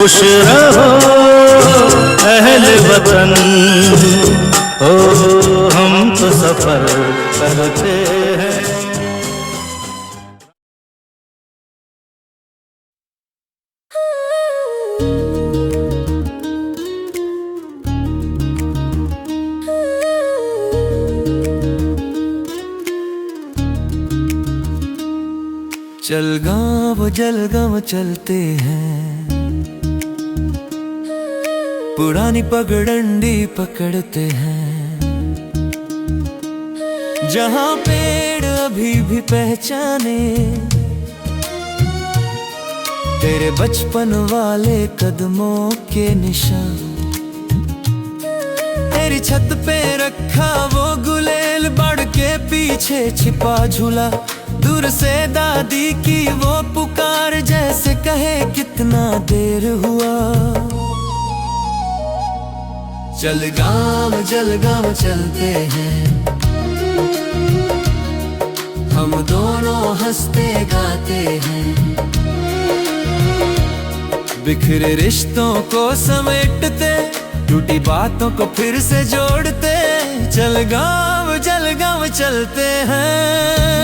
खुश रहो अहले वतन हो, हम तो सफर करते हैं। जलगांव जलगांव चलते हैं, पुरानी पगडंडी पकड़ते हैं, जहाँ पेड़ अभी भी पहचाने तेरे बचपन वाले कदमों के निशान। तेरी छत पे रखा वो गुलेल, बढ़ के पीछे छिपा झूला, दूर से दादी की वो पुकार, जैसे कहे कितना देर हुआ। जलगांव चलते हैं, हम दोनों हंसते गाते हैं, बिखरे रिश्तों को समेटते, टूटी बातों को फिर से जोड़ते। जलगांव चलते हैं।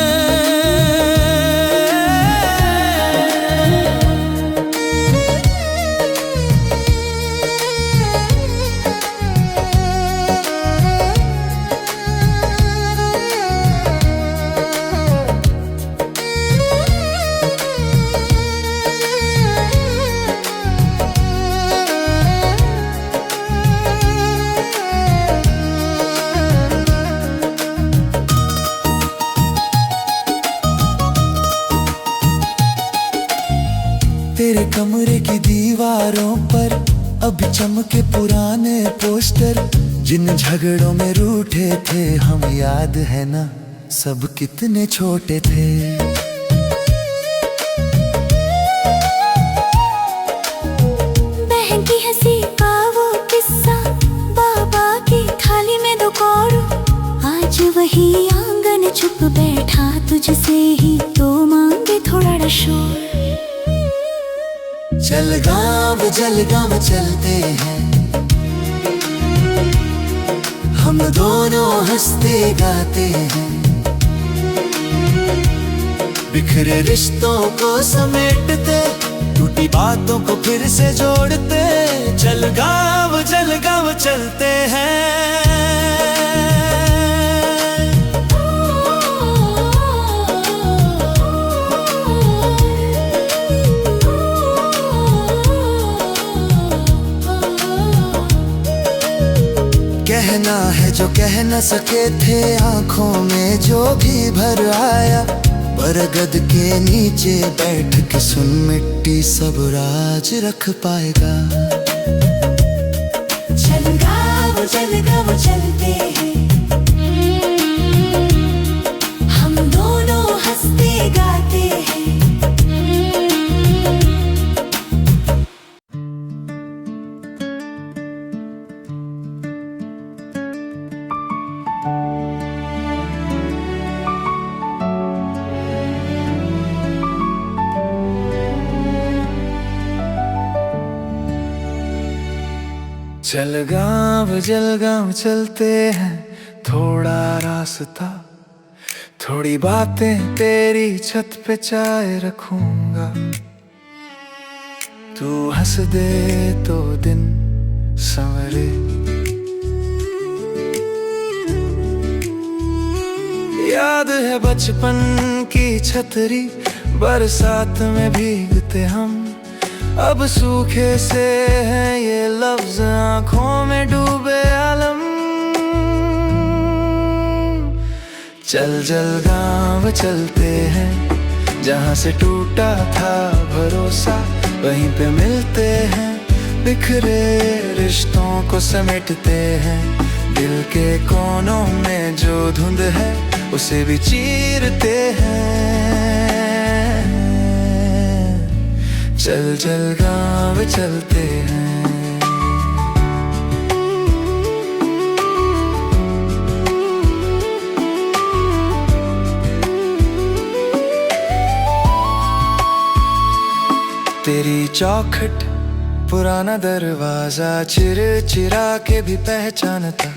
तेरे कमरे की दीवारों पर अब चमके पुराने पोस्टर, जिन झगड़ों में रूठे थे हम, याद है ना सब कितने छोटे थे। बहन की हंसी का वो किस्सा, बाबा की थाली में दो कौड़ू, आज वही आंगन चुप बैठा, तुझसे ही तो मांगे थोड़ा शोर। जलगांव चलते हैं, हम दोनों हंसते गाते हैं, बिखरे रिश्तों को समेटते, टूटी बातों को फिर से जोड़ते। जलगांव चलते हैं। कहना है जो कह न सके थे, आंखों में जो भी भर आया, बरगद के नीचे बैठ के सुन, मिट्टी सब राज रख पाएगा। जलगांव चलते हैं, हम दोनों हंसते गाते हैं। जलगांव चलते हैं, थोड़ा रास्ता, थोड़ी बातें, तेरी छत पे चाय रखूंगा, तू हंस दे तो दिन संवरे। याद है बचपन की छतरी, बरसात में भीगते हम, अब सूखे से हैं ये लफ्ज, आंखों में डूबे आलम। जलगांव चलते हैं, जहाँ से टूटा था भरोसा, वहीं पे मिलते हैं, बिखरे रिश्तों को समेटते हैं, दिल के कोनों में जो धुंध है उसे भी चीरते हैं। जलगांव चलते हैं। तेरी चौखट पुराना दरवाजा चिर चिरा के भी पहचानता,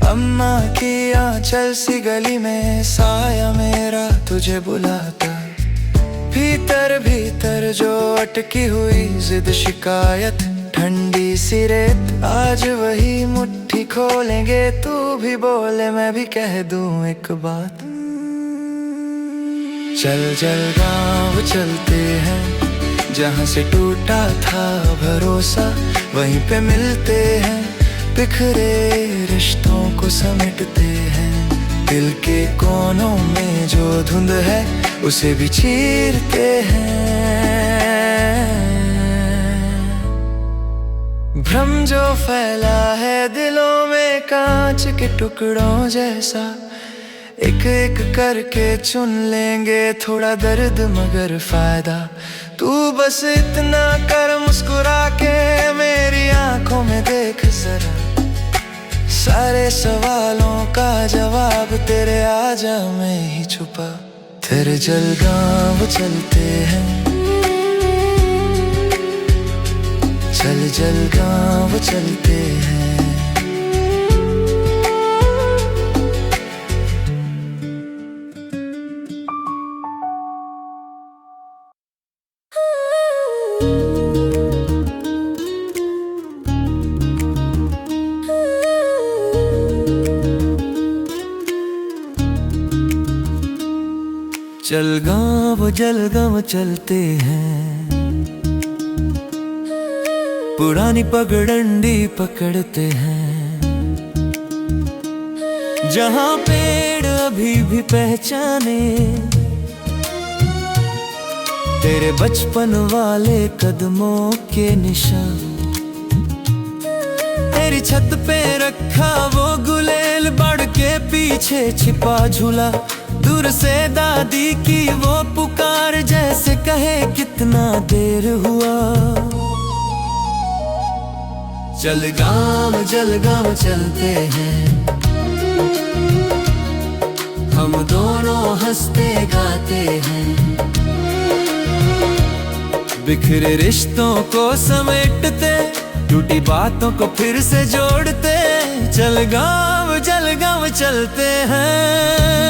अम्मा की आंचल सी गली में साया मेरा तुझे बुलाता। भीतर भीतर जो अटकी हुई जिद शिकायत, ठंडी सी रेत, आज वही मुट्ठी खोलेंगे। तू भी बोले मैं भी कह दूं एक बात, चल चल गाँव चलते हैं, जहाँ से टूटा था भरोसा वहीं पे मिलते हैं। बिखरे रिश्तों को समेटते हैं, दिल के कोनों में जो धुंध है उसे भी चीरते हैं। भ्रम जो फैला है दिलों में कांच के टुकड़ों जैसा, एक एक करके चुन लेंगे थोड़ा दर्द मगर फायदा। तू बस इतना कर मुस्कुरा के मेरी आंखों में देख जरा, सारे सवालों का जवाब तेरे आजा में ही छुपा। तेरे जलगांव चलते हैं, चल जलगांव चलते हैं। जलगांव चलते हैं, पुरानी पगडंडी पकड़ते हैं, जहाँ पेड़ अभी भी पहचाने तेरे बचपन वाले कदमों के निशान। तेरी छत पे रखा वो गुलेल, बढ़ के पीछे छिपा झूला, दूर से दादी की वो पुकार जैसे कहे कितना देर हुआ। जलगांव चलते हैं, हम दोनों हंसते गाते हैं, बिखरे रिश्तों को समेटते, टूटी बातों को फिर से जोड़ते। जलगांव चलते हैं।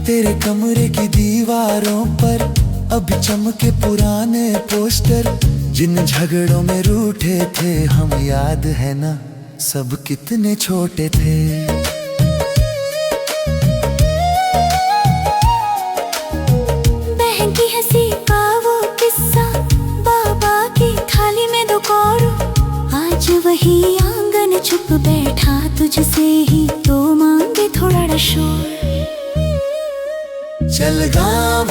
तेरे कमरे की दीवारों पर अब चमके पुराने पोस्टर, जिन झगड़ों में रूठे थे हम, याद है ना सब कितने छोटे थे। बहन की हंसी का वो किस्सा, बाबा की थाली में दो कौड़ू, आज वही आंगन चुप बैठा, तुझसे ही तो मांगे थोड़ा शोर। जलगांव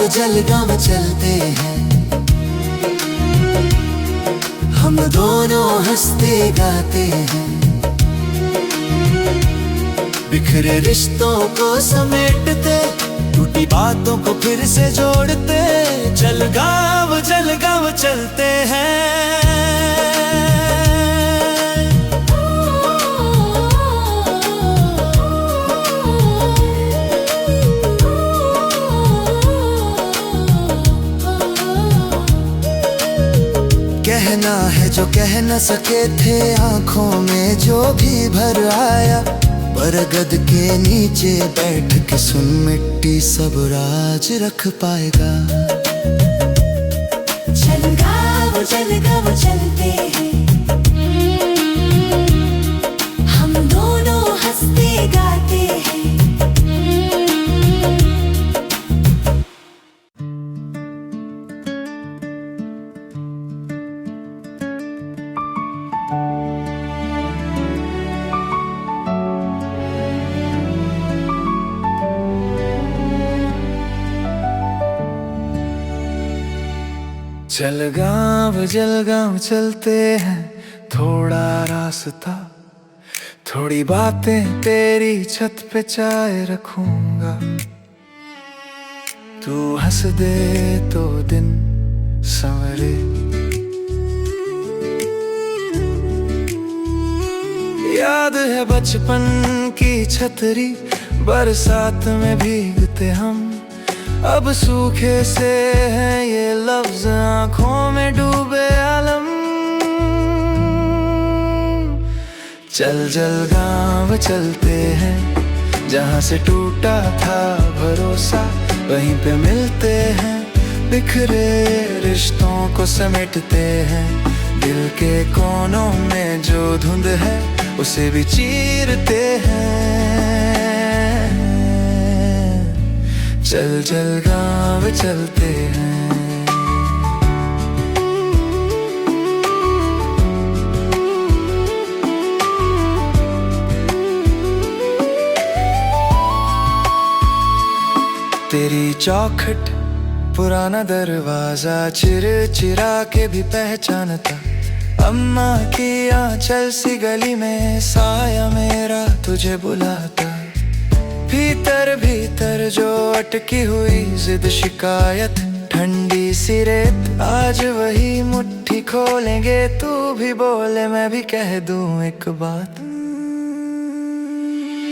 चलते हैं, हम दोनों हंसते गाते हैं, बिखरे रिश्तों को समेटते, टूटी बातों को फिर से जोड़ते। जलगांव चलते हैं। कहना है जो कह न सके थे, आंखों में जो भी भर आया, बरगद के नीचे बैठ के सुन, मिट्टी सब राज रख पाएगा। जलगांव चलते हैं, हम दोनों हंसते गाते हैं। जलगांव चलते हैं, थोड़ा रास्ता, थोड़ी बातें तेरी छत पे चाय रखूंगा। तू हंस दे तो दिन संवरे। याद है बचपन की छतरी, बरसात में भीगते हम। अब सूखे से हैं ये लफ्ज, आंखों में डूबे आलम। चल जलगांव चलते हैं, जहाँ से टूटा था भरोसा, वहीं पे मिलते हैं। बिखरे रिश्तों को समेटते हैं, दिल के कोनों में जो धुंध है उसे भी चीरते हैं। चल जलगांव चलते हैं। तेरी चौखट, पुराना दरवाजा, चिरा के भी पहचानता। अम्मा की आंचल सी गली में साया मेरा तुझे बुलाता। भीतर भीतर जो अटकी हुई जिद, शिकायत, ठंडी सी रेत, आज वही मुट्ठी खोलेंगे। तू भी बोले मैं भी कह दूं एक बात।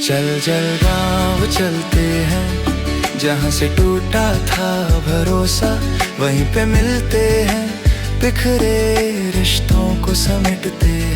चल जलगांव चलते हैं, जहाँ से टूटा था भरोसा, वहीं पे मिलते हैं। बिखरे रिश्तों को समेटते हैं।